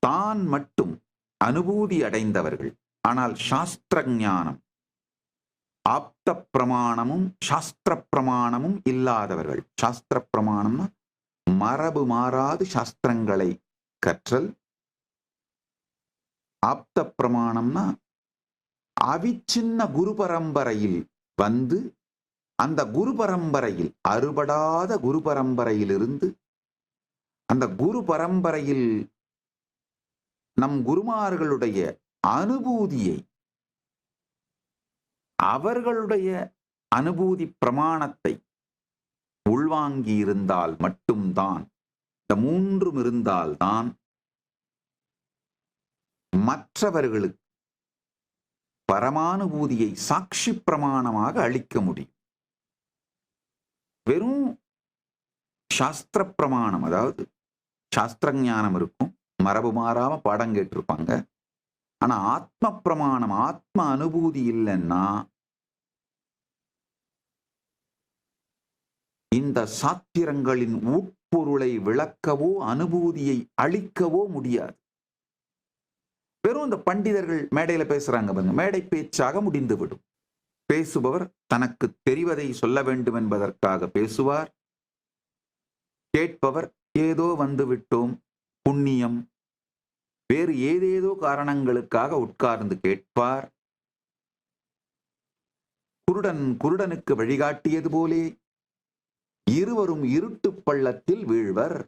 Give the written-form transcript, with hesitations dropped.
தான் மட்டும் அனுபூதி அடைந்தவர்கள். ஆனால் சாஸ்திர ஞானம், ஆப்த பிரமாணமும் சாஸ்திர பிரமாணமும் இல்லாதவர்கள். சாஸ்திர பிரமாணம்னா மரபு மாறாது சாஸ்திரங்களை கற்றல். ஆப்த பிரமாணம்னா அவிச்சின்ன குரு பரம்பரையில் வந்து அந்த குரு பரம்பரையில், அறுபடாத குரு பரம்பரையிலிருந்து, அந்த குரு பரம்பரையில் நம் குருமார்களுடைய அனுபூதியை, அவர்களுடைய அனுபூதி பிரமாணத்தை உள்வாங்கி இருந்தால் மட்டும்தான், இந்த மூன்றும் இருந்தால்தான் மற்றவர்களுக்கு பரமானுபூதியை சாட்சி பிரமாணமாக அளிக்க முடியும். வெறும் சாஸ்திர பிரமாணம், அதாவது சாஸ்திர ஞானம் இருக்கும், மரபு மாறாம பாடம் கேட்டிருப்பாங்க. ஆனா ஆத்ம பிரமாணம், ஆத்ம அனுபூதி இல்லைன்னா இந்த சாத்திரங்களின் உட்பொருளை விளக்கவோ அனுபூதியை அளிக்கவோ முடியாது. வெறும் இந்த பண்டிதர்கள் மேடையில பேசுறாங்க பாருங்க, மேடை பேச்சாக முடிந்துவிடும். பேசுபவர் தனக்கு தெரிவதை சொல்ல வேண்டும் என்பதற்காக பேசுவார். கேட்பவர் ஏதோ வந்துவிட்டோம், புண்ணியம், வேறு ஏதேதோ காரணங்களுக்காக உட்கார்ந்து கேட்பார். குருடன் குருடனுக்கு வழிகாட்டியது போலே இருவரும் இருட்டு பள்ளத்தில் வீழ்வர்.